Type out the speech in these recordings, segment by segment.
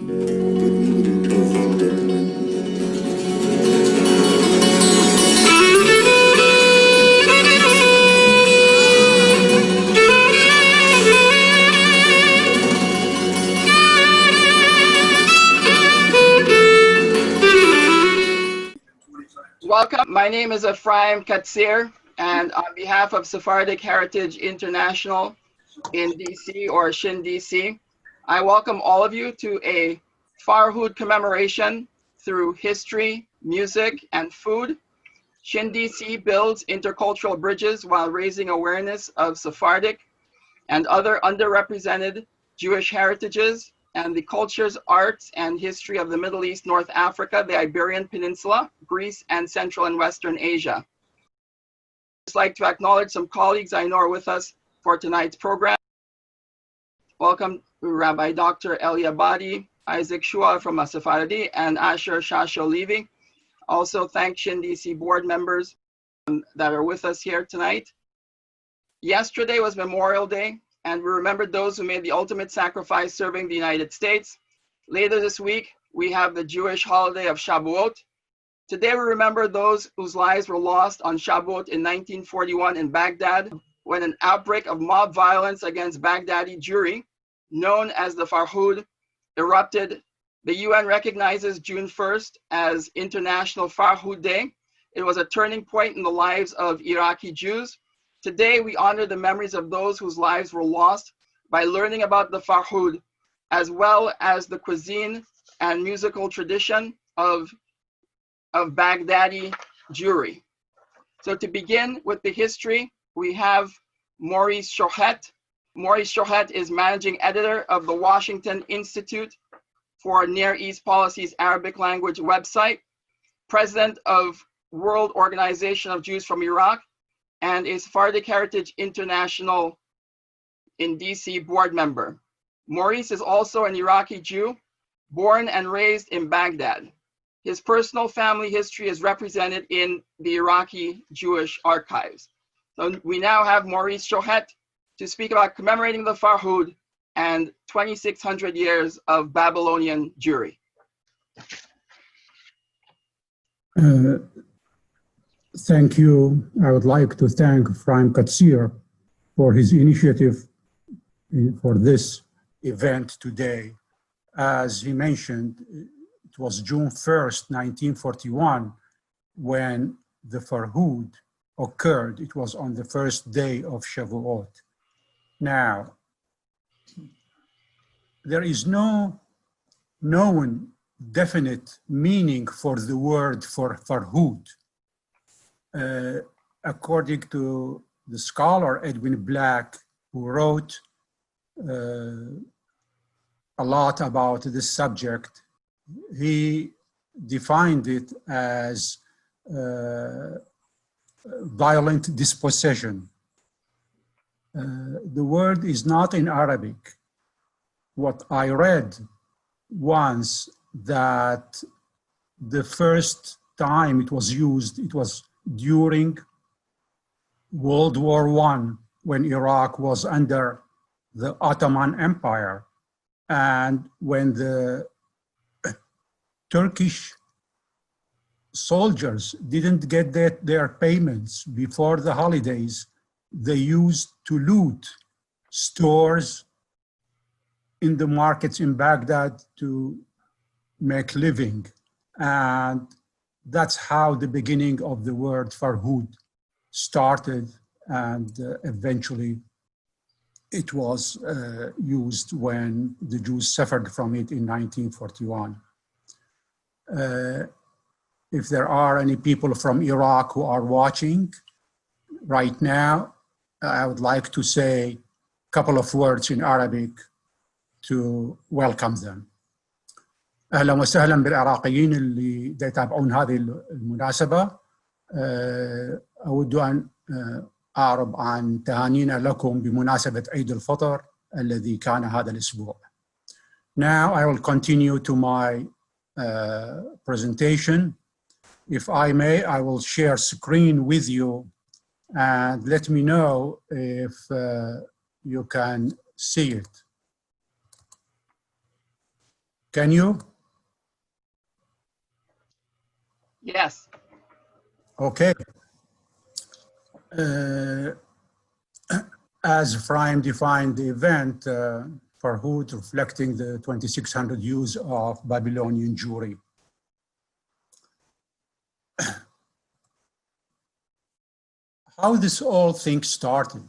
Welcome. My name is Ephraim Katsir, and on behalf of Sephardic Heritage International in DC, or SHIN-DC, I welcome all of you to a Farhud commemoration through history, music, and food. SHIN-DC builds intercultural bridges while raising awareness of Sephardic and other underrepresented Jewish heritages and the cultures, arts, and history of the Middle East, North Africa, the Iberian Peninsula, Greece, and Central and Western Asia. I'd just like to acknowledge some colleagues I know are with us for tonight's program. Welcome Rabbi Dr. Eli Abadi, Isaac Shua from Sephardi, and Asher Shasho Levy. Also thank SHIN-DC board members that are with us here tonight. Yesterday was Memorial Day, and we remembered those who made the ultimate sacrifice serving the United States. Later this week, we have the Jewish holiday of Shavuot. Today, we remember those whose lives were lost on Shavuot in 1941 in Baghdad, when an outbreak of mob violence against Baghdadi Jewry, known as the Farhud, erupted. The UN recognizes June 1st as International Farhud Day. It was a turning point in the lives of Iraqi Jews. Today, we honor the memories of those whose lives were lost by learning about the Farhud, as well as the cuisine and musical tradition of Baghdadi Jewry. So to begin with the history, we have Maurice Shohet. Maurice Shohet is managing editor of the Washington Institute for Near East Policy's Arabic language website, president of World Organization of Jews from Iraq, and a Sephardic Heritage International in DC board member. Maurice is also an Iraqi Jew, born and raised in Baghdad. His personal family history is represented in the Iraqi Jewish archives. So we now have Maurice Shohet to speak about commemorating the Farhud and 2,600 years of Babylonian Jewry. Thank you. I would like to thank Ephraim Katsir for his initiative for this event today. As he mentioned, it was June 1st, 1941, when the Farhud occurred. It was on the first day of Shavuot. Now, there is no known definite meaning for the word for Farhud. According to the scholar Edwin Black, who wrote a lot about this subject, he defined it as violent dispossession. The word is not in Arabic. What I read once, that the first time it was used, it was during World War I, when Iraq was under the Ottoman Empire, and when the Turkish soldiers didn't get their payments before the holidays, they used to loot stores in the markets in Baghdad to make living. And that's how the beginning of the word Farhud started, and eventually it was used when the Jews suffered from it in 1941. If there are any people from Iraq who are watching right now, I would like to say a couple of words in Arabic to welcome them. أهلا وسهلا بالعراقيين اللي يتابعون هذه المناسبة. أود أن أعرب عن تهانينا لكم بمناسبة عيد الفطر الذي كان هذا الأسبوع. Now I will continue to my presentation. If I may, I will share screen with you and let me know if you can see it. Can you? Yes. Okay. As Ephraim defined the event, Farhud reflecting the 2600 years of Babylonian Jewry. How this whole thing started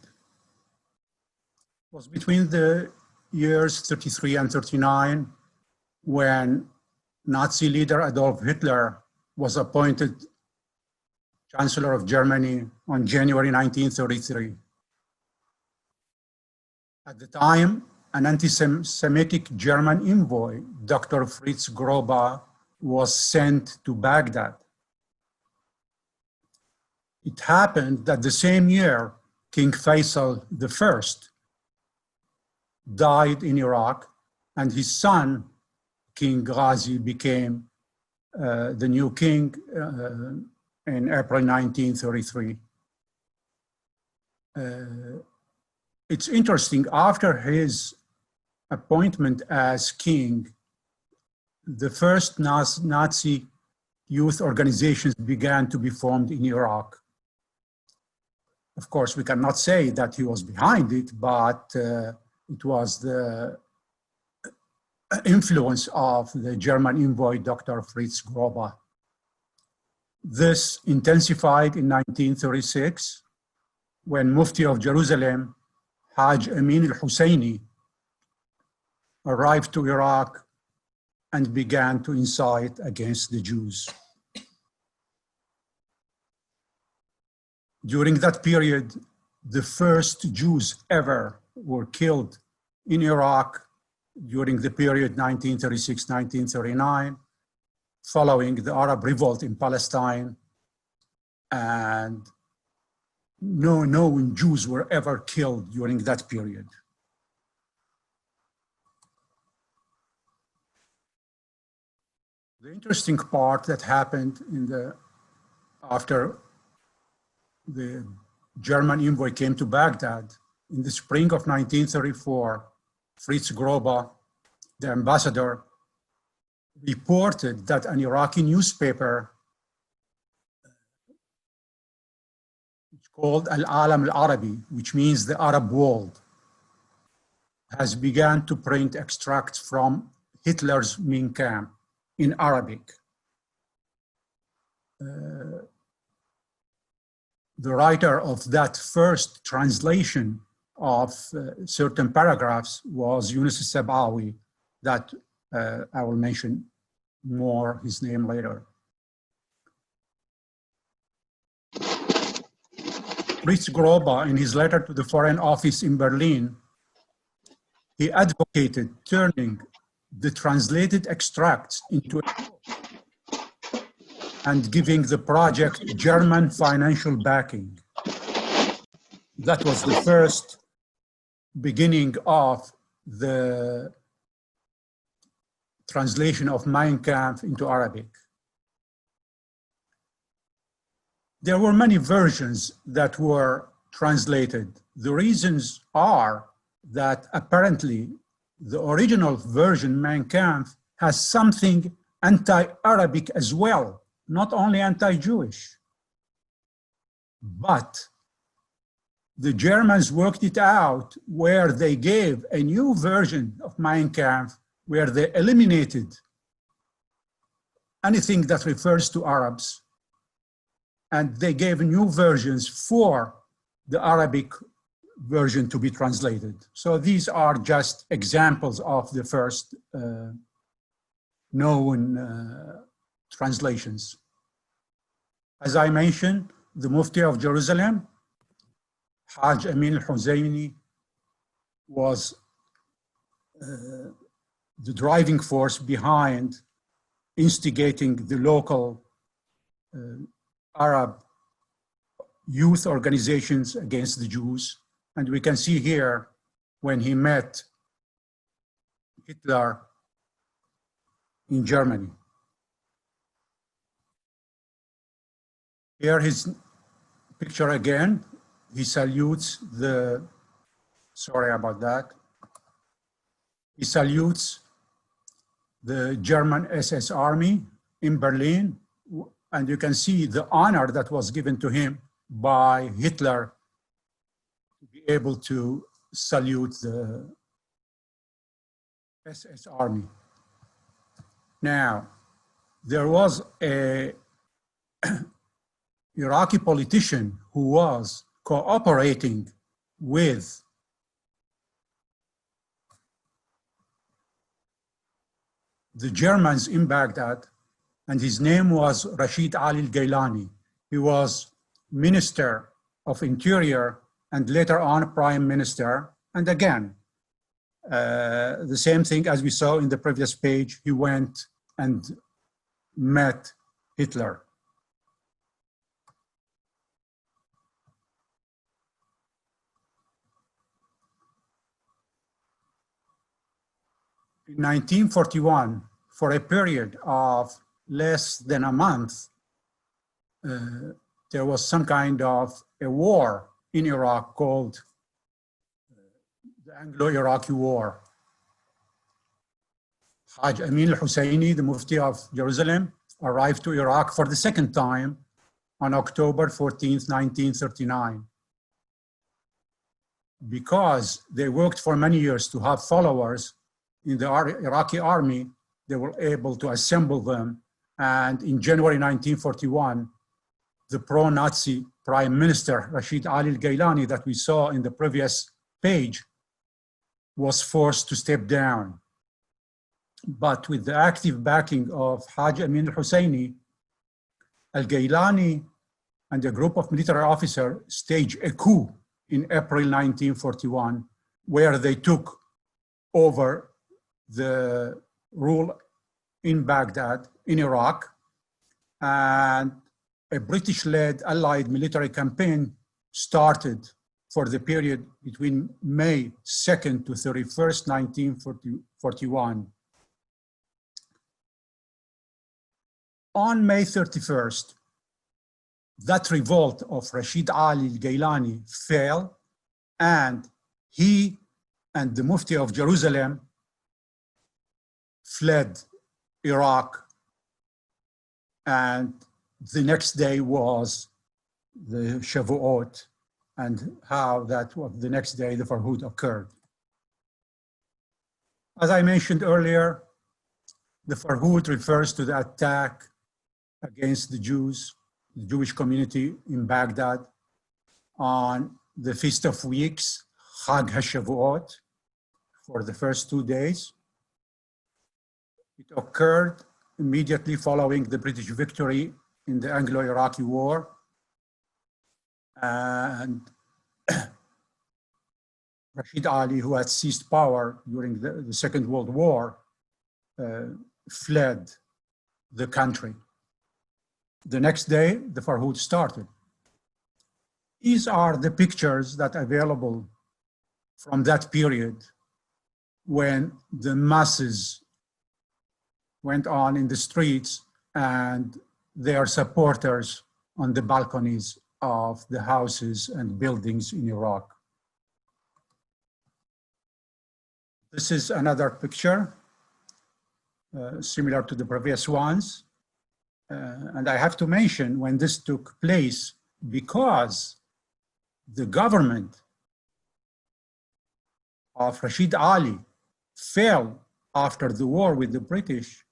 was between the years 33 and 39, when Nazi leader Adolf Hitler was appointed Chancellor of Germany on January 1933. At the time, an anti-Semitic German envoy, Dr. Fritz Groba, was sent to Baghdad. It happened that the same year, King Faisal I died in Iraq, and his son, King Ghazi, became the new king in April 1933. It's interesting, after his appointment as king, the first Nazi youth organizations began to be formed in Iraq. Of course, we cannot say that he was behind it, but it was the influence of the German envoy, Dr. Fritz Groba. This intensified in 1936, when Mufti of Jerusalem, Haj Amin al-Husseini, arrived to Iraq and began to incite against the Jews. During that period, the first Jews ever were killed in Iraq during the period 1936-1939, following the Arab revolt in Palestine, and no known Jews were ever killed during that period. The interesting part that happened after the German envoy came to Baghdad in the spring of 1934, Fritz Groba, the ambassador, reported that an Iraqi newspaper called Al-Alam al-Arabi, which means the Arab world, has begun to print extracts from Hitler's Mein Kampf in Arabic. The writer of that first translation of certain paragraphs was Yunus al-Sabawi, that I will mention more his name later. Fritz Groba, in his letter to the Foreign Office in Berlin, he advocated turning the translated extracts into a book and giving the project German financial backing. That was the first beginning of the translation of Mein Kampf into Arabic. There were many versions that were translated. The reasons are that apparently the original version, Mein Kampf, has something anti-Arabic as well, not only anti-Jewish. But the Germans worked it out where they gave a new version of Mein Kampf where they eliminated anything that refers to Arabs, and they gave new versions for the Arabic version to be translated. So these are just examples of the first known translations. As I mentioned, the Mufti of Jerusalem, Haj Amin al-Husseini, was the driving force behind instigating the local Arab youth organizations against the Jews. And we can see here when he met Hitler in Germany. Here his picture again. He salutes sorry about that. He salutes the German SS Army in Berlin, and you can see the honor that was given to him by Hitler to be able to salute the SS Army. Now, there was a Iraqi politician who was cooperating with the Germans in Baghdad, and his name was Rashid Ali al-Gailany. He was Minister of Interior and later on Prime Minister. And again, the same thing as we saw in the previous page, he went and met Hitler. In 1941, for a period of less than a month, there was some kind of a war in Iraq called the Anglo-Iraqi War. Haj Amin al-Husseini, the Mufti of Jerusalem, arrived to Iraq for the second time on October 14th, 1939. Because they worked for many years to have followers in the Iraqi army, they were able to assemble them. And in January 1941, the pro-Nazi Prime Minister, Rashid Ali al-Gailany, that we saw in the previous page, was forced to step down. But with the active backing of Haj Amin al-Husseini, al-Gailany and a group of military officers staged a coup in April 1941, where they took over the rule in Baghdad, in Iraq, and a British-led Allied military campaign started for the period between May 2nd to 31st, 1941. On May 31st, that revolt of Rashid Ali al-Gailany fell, and he and the Mufti of Jerusalem fled Iraq, and the next day was the Shavuot, and how that was the next day the Farhud occurred. As I mentioned earlier, the Farhud refers to the attack against the Jews, the Jewish community in Baghdad on the Feast of Weeks, Chag HaShavuot, for the first 2 days. It occurred immediately following the British victory in the Anglo-Iraqi War. And Rashid Ali, who had seized power during the Second World War, fled the country. The next day, the Farhud started. These are the pictures that are available from that period when the masses went on in the streets and their supporters on the balconies of the houses and buildings in Iraq. This is another picture, similar to the previous ones. And I have to mention when this took place, because the government of Rashid Ali fell after the war with the British,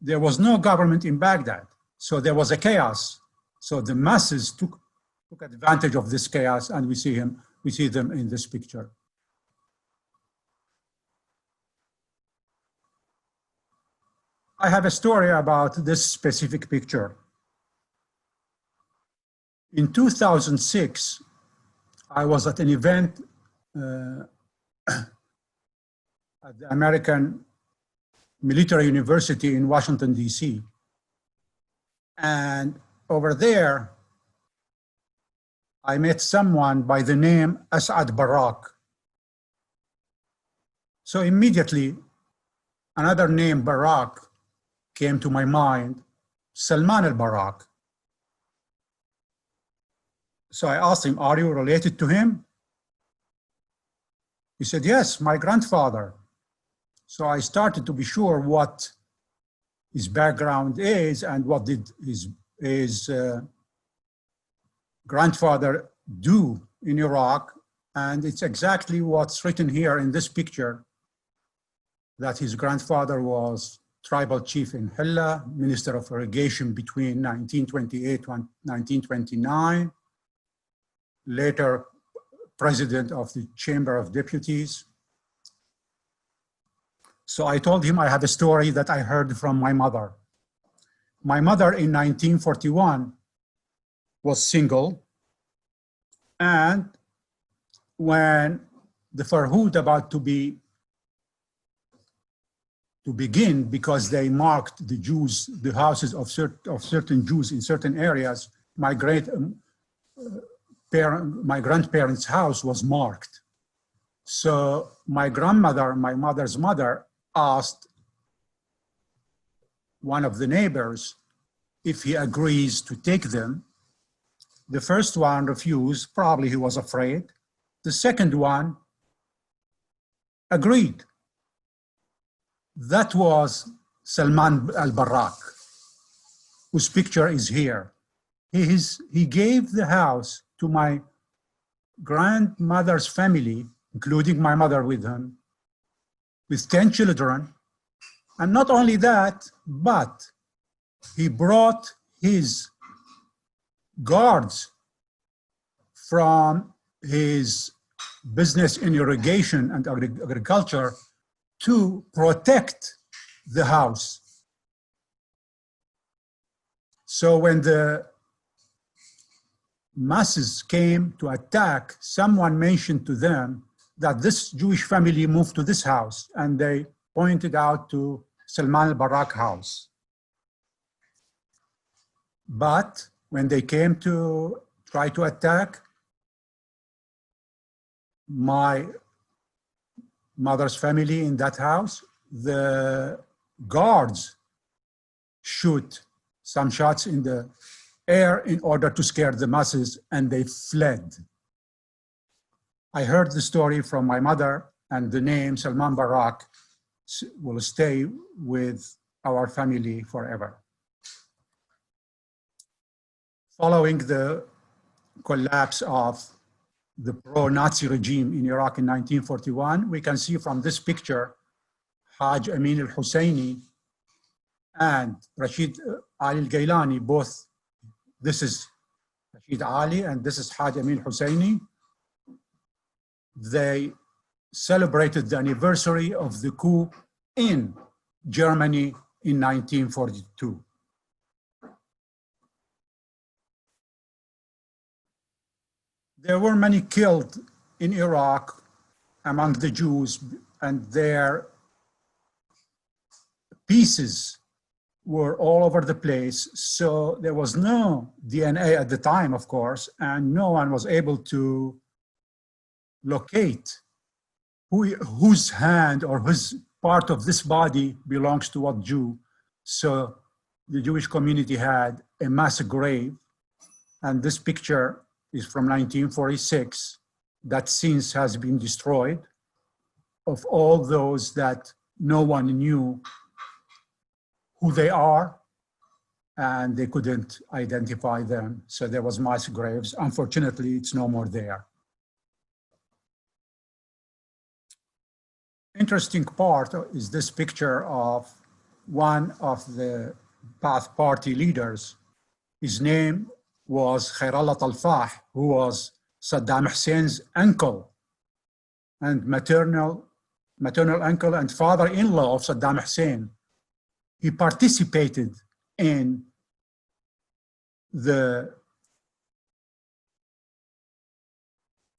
there was no government in Baghdad. So there was a chaos. So the masses took advantage of this chaos, and we see them in this picture. I have a story about this specific picture. In 2006, I was at an event at the American Military University in Washington, D.C. And over there, I met someone by the name al-Barrak. So immediately, another name, Barak, came to my mind, Salman al-Barrak. So I asked him, are you related to him? He said, yes, my grandfather So I started to be sure what his background is and what did his grandfather do in Iraq. And it's exactly what's written here in this picture, that his grandfather was tribal chief in Hilla, Minister of Irrigation between 1928 and 1929, later President of the Chamber of Deputies. So I told him I have a story that I heard from my mother. My mother in 1941 was single, and when the Farhud about to begin, because they marked the Jews, the houses of certain Jews in certain areas, my grandparents' house was marked. So my grandmother, my mother's mother, asked one of the neighbors if he agrees to take them. The first one refused, probably he was afraid. The second one agreed. That was SALMAN al-BARRAK, whose picture is here. He gave the house to my grandmother's family, including my mother with him, with 10 children. And not only that, but he brought his guards from his business in irrigation and agriculture to protect the house. So when the masses came to attack, someone mentioned to them that this Jewish family moved to this house, and they pointed out to SALMAN al-BARRAK house. But when they came to try to attack my mother's family in that house, the guards shoot some shots in the air in order to scare the masses, and they fled. I heard the story from my mother, and the name SALMAN al-BARRAK will stay with our family forever. Following the collapse of the pro-Nazi regime in Iraq in 1941, we can see from this picture Haj Amin al-Husseini and Rashid Ali al-Gailany, both. This is Rashid Ali and this is Haj Amin al-Husseini. They celebrated the anniversary of the coup in Germany in 1942. There were many killed in Iraq among the Jews, and their pieces were all over the place. So there was no DNA at the time, of course, and no one was able to locate whose hand or whose part of this body belongs to what Jew. So the Jewish community had a mass grave, and this picture is from 1946, that since has been destroyed, of all those that no one knew who they are, and they couldn't identify them. So there was mass graves. Unfortunately, it's no more there. Interesting part is this picture of one of the Ba'ath Party leaders. His name was Khairallah Telfah, who was Saddam Hussein's uncle and maternal uncle and father-in-law of Saddam Hussein. He participated in the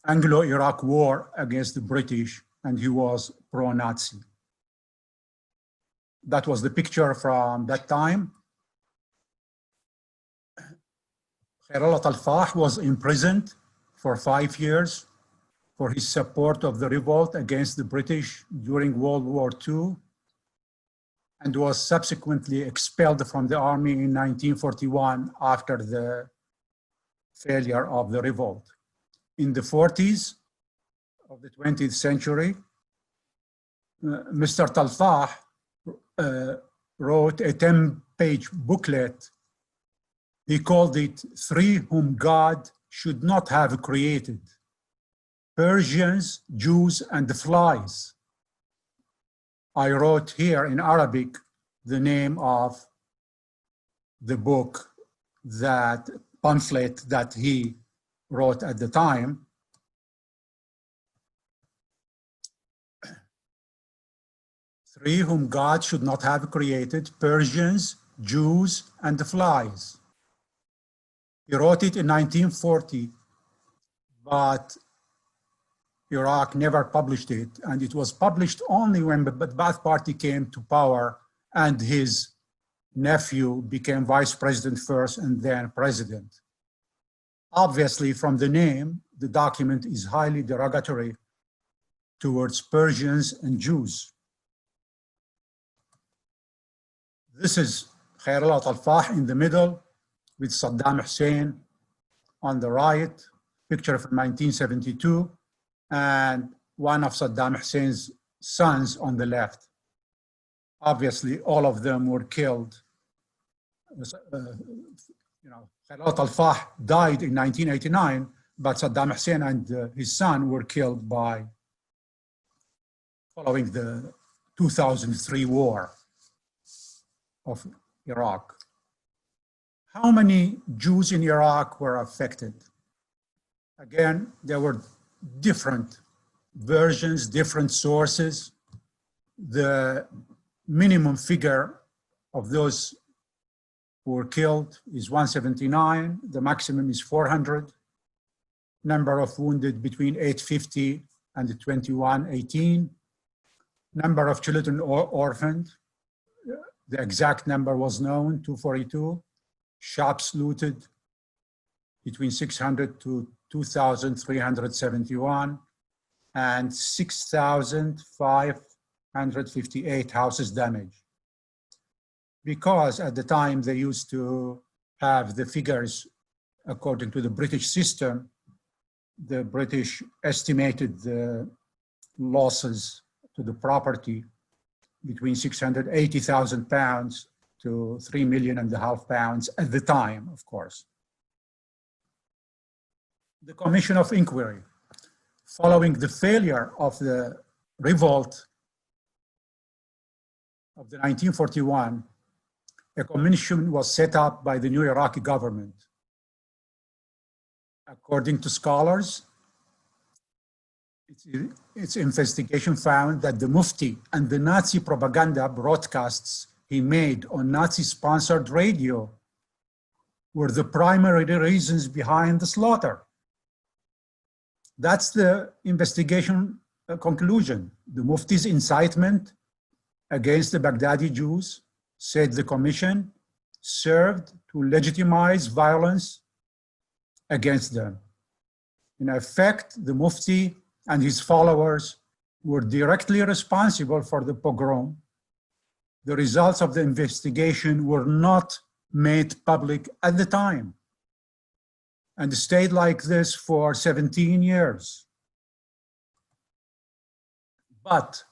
Anglo-Iraqi War against the British, and he was pro-Nazi. That was the picture from that time. Khairallah Telfah was imprisoned for 5 years for his support of the revolt against the British during World War II, and was subsequently expelled from the army in 1941 after the failure of the revolt. In the 40s of the 20th century, Mr. Telfah wrote a 10-page booklet. He called it Three Whom God Should Not Have Created: Persians, Jews, and the Flies. I wrote here in Arabic the name of the book, that pamphlet that he wrote at the time. Three whom God should not have created: Persians, Jews, and the Flies. He wrote it in 1940, but Iraq never published it, and it was published only when the Ba'ath Party came to power and his nephew became vice president first and then president. Obviously, from the name, the document is highly derogatory towards Persians and Jews. This is Khairallah Telfah in the middle, with Saddam Hussein on the right, picture from 1972, and one of Saddam Hussein's sons on the left. Obviously, all of them were killed. Khairallah Telfah died in 1989, but Saddam Hussein and his son were killed following the 2003 war of Iraq. How many Jews in Iraq were affected? Again, there were different versions, different sources. The minimum figure of those who were killed is 179. The maximum is 400. Number of wounded between 850 and 2118. Number of children orphaned. The exact number was known, 242. Shops looted between 600 to 2,371, and 6,558 houses damaged. Because at the time they used to have the figures according to the British system, the British estimated the losses to the property between 680,000 pounds to £3.5 million at the time, of course. The Commission of Inquiry, following the failure of the revolt of the 1941, a commission was set up by the new Iraqi government. According to scholars, its investigation found that the Mufti and the Nazi propaganda broadcasts he made on Nazi-sponsored radio were the primary reasons behind the slaughter. That's the investigation conclusion. The Mufti's incitement against the Baghdadi Jews, said the commission, served to legitimize violence against them. In effect, the Mufti and his followers were directly responsible for the pogrom. The results of the investigation were not made public at the time and stayed like this for 17 years. But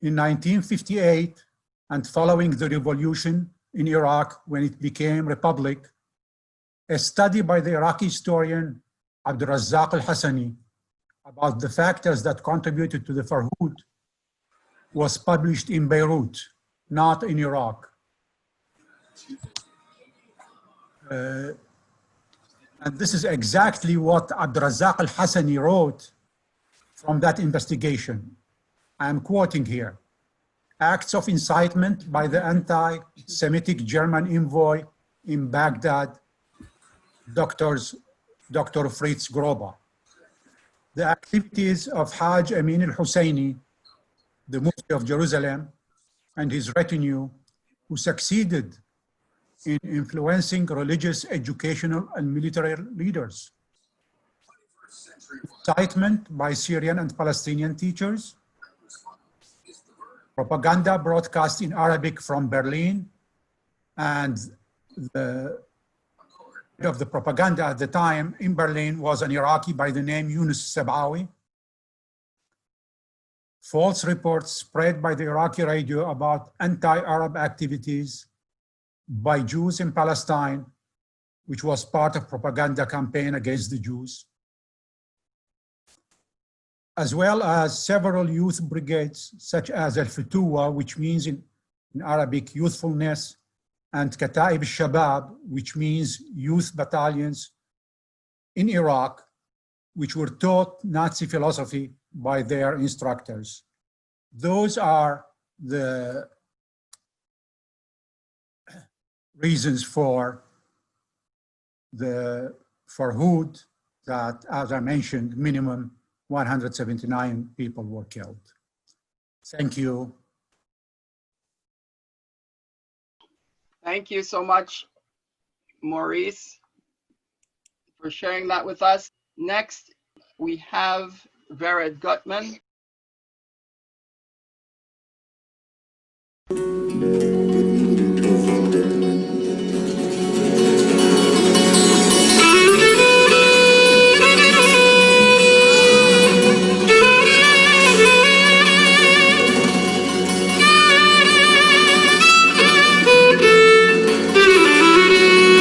in 1958, and following the revolution in Iraq when it became republic, a study by the Iraqi historian al-Razzaq al-Hassani about the factors that contributed to the Farhud was published in Beirut, not in Iraq. And this is exactly what al-Razzaq al-Hassani wrote from that investigation. I'm quoting here. Acts of incitement by the anti-Semitic German envoy in Baghdad, Dr. Fritz Grober. The activities of Haj Amin al-Husseini, the Mufti of Jerusalem, and his retinue, who succeeded in influencing religious, educational, and military leaders. Incitement by Syrian and Palestinian teachers. Propaganda broadcast in Arabic from Berlin, and the head of the propaganda at the time in Berlin was an Iraqi by the name Yunus Sabawi. false reports spread by the Iraqi radio about anti-Arab activities by Jews in Palestine, which was part of propaganda campaign against the Jews, as well as several youth brigades, such as al-Futuwa, which means in Arabic youthfulness, and Kataib al-Shabab, which means youth battalions in Iraq, which were taught Nazi philosophy by their instructors. Those are the reasons for the Farhud that, as I mentioned, minimum 179 people were killed. Thank you. Thank you so much, Maurice, for sharing that with us. Next, we have Vered Guttman.